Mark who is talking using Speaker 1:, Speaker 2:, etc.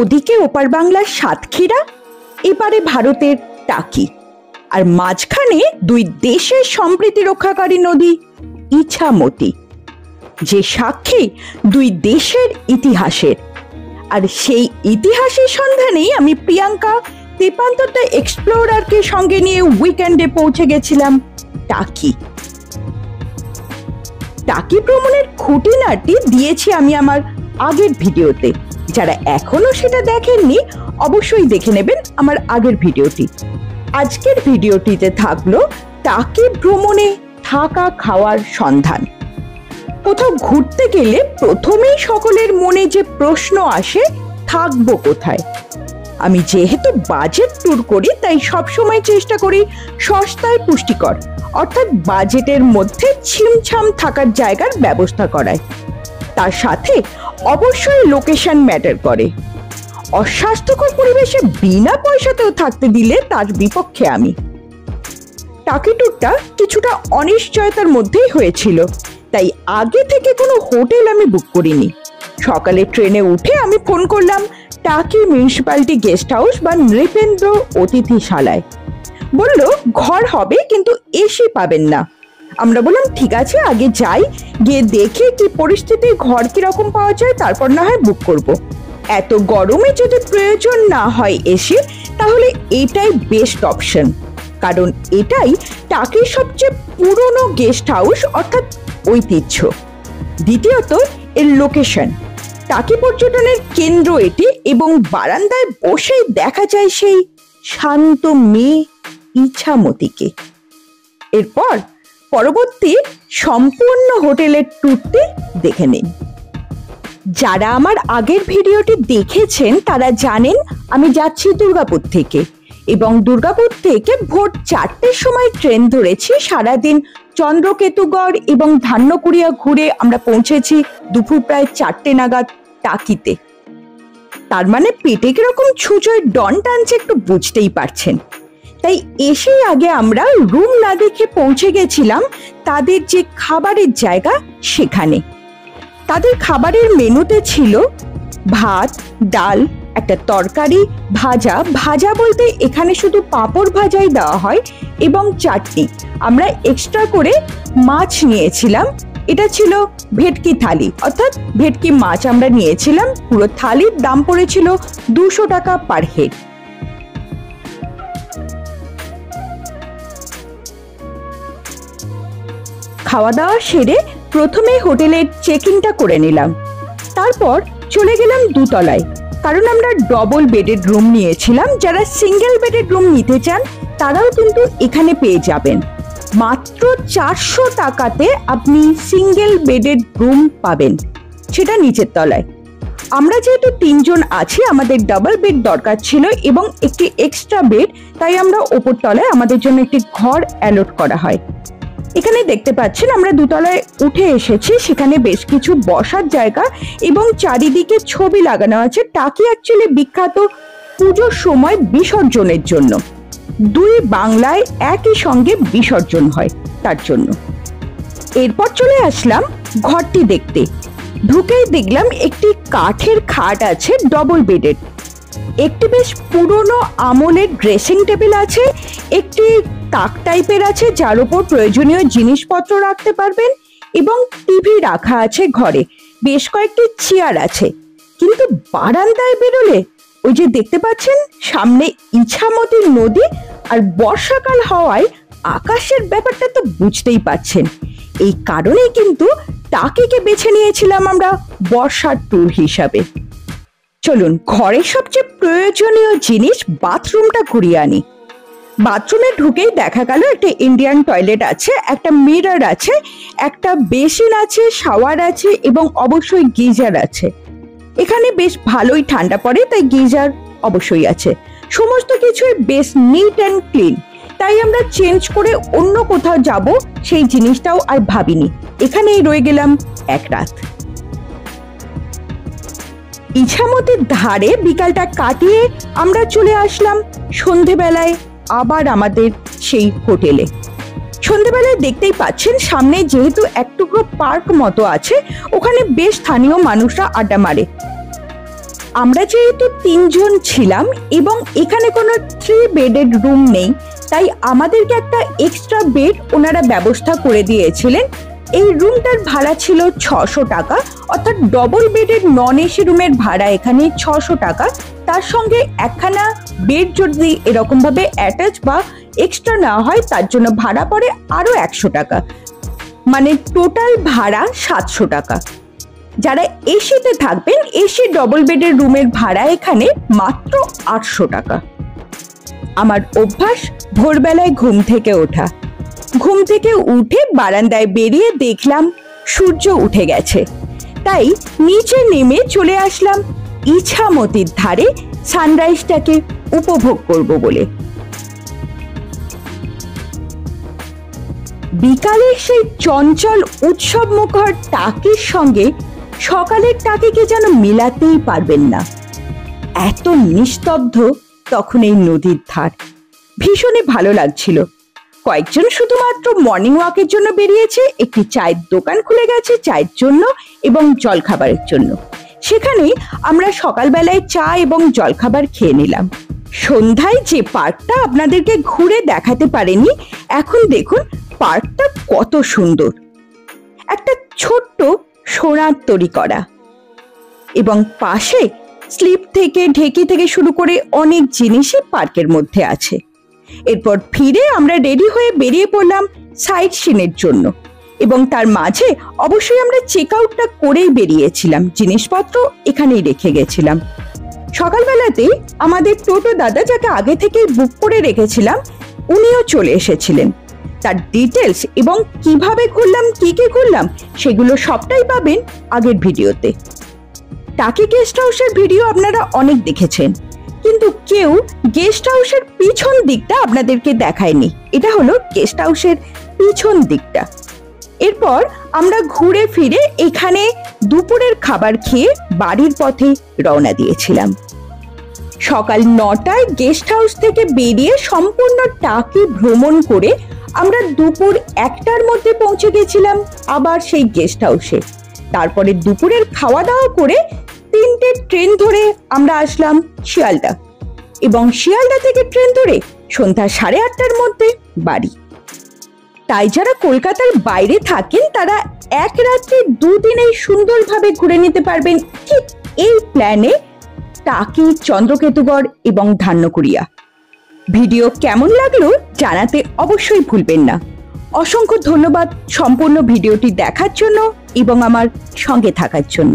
Speaker 1: ওদিকে ওপার বাংলার সাতক্ষীরা, এপারে ভারতের টাকি, আর মাঝখানে দুই দেশের সম্প্রীতি রক্ষাকারী নদী ইছামতি, যে সাক্ষী দুই দেশের ইতিহাসের। আর সেই ইতিহাসের সন্ধানেই আমি প্রিয়াঙ্কা তেপান্তরটা এক্সপ্লোরারকে সঙ্গে নিয়ে উইকেন্ডে পৌঁছে গেছিলাম টাকি। টাকি ভ্রমণের খুঁটিনাটি দিয়েছি আমি আমার আগের ভিডিওতে, যারা এখনো সেটা দেখেননি অবশ্যই দেখে নেবেন আমার আগের ভিডিওটি। আজকের ভিডিওটিতে থাকলো টাকি ভ্রমণে থাকা খাওয়ার সন্ধান। কোথাও ঘুরতে গেলে প্রথমেই সকলের মনে যে প্রশ্ন আসে, থাকবো কোথায়। আমি যেহেতু বাজেট ট্যুর করি তাই সবসময় চেষ্টা করি সস্তায় পুষ্টিকর, অর্থাৎ বাজেটের মধ্যে ছিমছাম থাকার জায়গার ব্যবস্থা করায়। তার সাথে অবশ্যই লোকেশন ম্যাটার করে। অস্বাস্থ্যকর পরিবেশে বিনা পয়সাতেও থাকতে দিলে তার বিপক্ষে আমি। টাকি ট্যুরটা কিছুটা অনিশ্চয়তার মধ্যেই হয়েছিল, তাই আগে থেকে কোনো হোটেল আমি বুক করিনি। সকালে ট্রেনে উঠে আমি ফোন করলাম টাকি মিউনিসিপ্যালিটি গেস্ট হাউস বা নৃপেন্দ্র অতিথিশালায়। বলল ঘর হবে কিন্তু এসি পাবেন না। আমরা বললাম ঠিক আছে, আগে যাই, গিয়ে দেখে কি পরিস্থিতি, ঘর কিরকম পাওয়া যায়, তারপর না হয় বুক করব। এত গরমে যদি প্রয়োজন না হয় এসি, তাহলে এটাই বেস্ট অপশন, কারণ এটাই টাকির সবচেয়ে পুরনো গেস্ট হাউস, অর্থাৎ ঐতিহ্য। দ্বিতীয়ত এর লোকেশন, টাকি পর্যটনের কেন্দ্র এটি, এবং বারান্দায় বসেই দেখা যায় সেই শান্ত মেয়ে ইছামতিকে। এরপর পরবর্তী সম্পূর্ণ হোটেলের ট্যুরটি দেখে নিন। যারা আমার আগের ভিডিওটি দেখেছেন তারা জানেন আমি যাচ্ছি দুর্গাপুর থেকে, এবং দুর্গাপুর থেকে ভোর 4টের সময় ট্রেন ধরেছি। সারাদিন চন্দ্রকেতুগড় এবং ধান্যকুড়িয়া ঘুরে আমরা পৌঁছেছি দুপুর প্রায় 4টে নাগাদ টাকিতে। তার মানে পেটে কিরকম ছুঁচোয় ডন টানছে একটু বুঝতেই পারছেন। তাই এসে আগে আমরা রুম না দেখে পৌঁছে গেছিলাম তাদের যে খাবারের জায়গা সেখানে। তাদের খাবারের মেনুতে ছিল ভাত, ডাল, একটা তরকারি, ভাজা। ভাজা বলতে এখানে শুধু পাঁপড় ভাজাই দেওয়া হয়, এবং চাটনি। আমরা এক্সট্রা করে মাছ নিয়েছিলাম, এটা ছিল ভেটকি থালি, অর্থাৎ ভেটকি মাছ আমরা নিয়েছিলাম। পুরো থালির দাম পড়েছিল 200 টাকা পার হেড। খাওয়া দাওয়া সেরে প্রথমে হোটেলের চেকিংটা করে নিলাম, তারপর চলে গেলাম দোতলায়, কারণ আমরা ডবল বেডেড রুম নিয়েছিলাম। যারা সিঙ্গেল বেডেড রুম নিতে চান তারাও কিন্তু এখানে পেয়ে যাবেন। মাত্র 400 টাকাতে আপনি সিঙ্গেল বেডেড রুম পাবেন, সেটা নিচের তলায়। আমরা যেহেতু 3 জন আছি, আমাদের ডাবল বেড দরকার ছিল এবং একটি এক্সট্রা বেড, তাই আমরা ওপর তলায় আমাদের জন্য একটি ঘর অ্যালট করা হয়। এখানে দেখতে পাচ্ছেন আমরা দোতলায় উঠে এসেছি, সেখানে বেশ কিছু বসার জায়গা এবং চারিদিকে ছবি লাগানো আছে। টাকি অ্যাকচুয়ালি বিখ্যাত পুজোর সময় বিসর্জনের জন্য, দুই বাংলায় একই সঙ্গে বিসর্জন হয় তার জন্য। এরপর চলে আসলাম ঘরটি দেখতে। ঢুকেই দেখলাম একটি কাঠের খাট আছে ডবল বেডেড, একটি বেশ পুরনো আমলের ড্রেসিং টেবিল আছে, একটি তাক টাইপের আছে যার উপর প্রয়োজনীয় জিনিসপত্র রাখতে পারবেন, এবং টিভি রাখা আছে ঘরে। বেশ কয়েকটি চেয়ার আছে, কিন্তু বারান্দায় বেরোলে ওই যে দেখতে পাচ্ছেন সামনে ইছামতি নদী, আর বর্ষাকাল হওয়ায় আকাশের ব্যাপারটা তো বুঝতেই পাচ্ছেন। এই কারণেই কিন্তু টাকিকে বেছে নিয়েছিলাম আমরা বর্ষার ট্যুর হিসাবে। চলুন ঘরের সবচেয়ে প্রয়োজনীয় জিনিস বাথরুমটা ঘুরিয়ে আনি। বাথরুমে ঢুকেই দেখা গেল একটা ইন্ডিয়ান টয়লেট আছে, একটা মিরর আছে, একটা বেসিন আছে, শাওয়ার আছে, এবং অবশ্যই গিজার আছে। এখানে বেশ ভালোই ঠান্ডা পড়ে, তাই গিজার অবশ্যই আছে। সমস্ত কিছুই বেশ নিট অ্যান্ড ক্লিন, তাই আমরা চেঞ্জ করে অন্য কোথাও যাব সেই জিনিসটাও আর ভাবিনি, এখানেই রয়ে গেলাম এক রাত। ইছামতির ধারে বিকালটা কাটিয়ে আমরা চলে আসলাম সন্ধেবেলায় আবার আমাদের সেই হোটেলে। সন্ধ্যেবেলায় দেখতেই পাচ্ছেন সামনে যেহেতু এক টুকরো পার্ক মতো আছে, ওখানে বেশ স্থানীয় মানুষরা আড্ডা মারে। আমরা যেহেতু 3 জন ছিলাম এবং এখানে কোনো 3 বেডের রুম নেই, তাই আমাদেরকে একটা এক্সট্রা বেড ওনারা ব্যবস্থা করে দিয়েছিলেন। এই রুমটার ভাড়া ছিল 600 টাকা, অর্থাৎ ডবল বেডের নন এসি রুমের ভাড়া এখানে 600 টাকা। তার সঙ্গে একখানা বেড যদি এরকম ভাবে অ্যাটাচ বা এক্সট্রা না হয় তার জন্য ভাড়া পড়ে আরো 100 টাকা, মানে টোটাল ভাড়া 700 টাকা। যারা এসিতে থাকবেন, এসি ডবল বেডের রুমের ভাড়া এখানে মাত্র 800 টাকা। আমার অভ্যাস ভোরবেলায় ঘুম থেকে ওঠা। ঘুম থেকে উঠে বারান্দায় বেরিয়ে দেখলাম সূর্য উঠে গেছে, তাই নিচে নেমে চলে আসলাম ইছামতির ধারে সানরাইজটাকে উপভোগ করব বলে। বিকালের সেই চঞ্চল উৎসব মুখর টাকির সঙ্গে সকালের টাকিকে যেন মেলাতেই পারবেন না। এত নিস্তব্ধ তখন এই নদীর ধার, ভীষণই ভালো লাগছিল। কয়েকজন শুধুমাত্র মর্নিং ওয়াকের জন্য বেরিয়েছে, একটি চায়ের দোকান খুলে গেছে চায়ের জন্য এবং জলখাবারের জন্য। সেখানেই আমরা সকালবেলায় চা এবং জলখাবার খেয়ে নিলাম। সন্ধ্যায় যে পার্কটা আপনাদেরকে ঘুরে দেখাতে পারেনি, এখন দেখুন পার্কটা কত সুন্দর। একটা ছোট্ট সোনার তৈরি করা এবং পাশে স্লিপ থেকে ঢেকি থেকে শুরু করে অনেক জিনিসই পার্কের মধ্যে আছে। এরপর ফিরে আমরা রেডি হয়ে বেরিয়ে পড়লাম সাইট সিনের জন্য এবং তার মাঝে অবশ্যই আমরা চেক আউটটা করেই বেরিয়েছিলাম, জিনিসপত্র এখানেই রেখে গেছিলাম। সকালবেলাতেই আমাদের টোটো দাদা, যাকে আগে থেকেই বুক করে রেখেছিলাম, উনিও চলে এসেছিলেন। তার ডিটেলস এবং কিভাবে ঘুরলাম, কি কি ঘুরলাম, সেগুলো সবটাই পাবেন আগের ভিডিওতে। টাকি গেস্ট হাউসের ভিডিও আপনারা অনেক দেখেছেন, কিন্তু কেউ গেস্ট হাউসের পিছন দিকটা আপনাদেরকে দেখায়নি। এটা হলো গেস্ট হাউসের পিছন দিকটা। এরপর আমরা ঘুরে ফিরে এখানে দুপুরের খাবার খেয়ে বাড়ির পথে রওনা দিয়েছিলাম। সকাল 9টায় গেস্ট হাউস থেকে বেরিয়ে সম্পূর্ণ টাকি ভ্রমণ করে আমরা দুপুর 1টার মধ্যে পৌঁছে গেছিলাম আবার সেই গেস্ট হাউসে। তারপরে দুপুরের খাওয়া দাওয়া করে 3টে ট্রেন ধরে আমরা আসলাম শিয়ালদা এবং শিয়ালদা থেকে ট্রেন ধরে সন্ধ্যা 8:30টার মধ্যে বাড়ি। তাই যারা কলকাতার বাইরে থাকেন তারা এক রাত্রে 2 দিনেই সুন্দরভাবে ঘুরে নিতে পারবেন ঠিক এই প্ল্যানে টাকি, চন্দ্রকেতুগড় এবং ধান্যকুড়িয়া। ভিডিও কেমন লাগলো জানাতে অবশ্যই ভুলবেন না। অসংখ্য ধন্যবাদ সম্পূর্ণ ভিডিওটি দেখার জন্য এবং আমার সঙ্গে থাকার জন্য।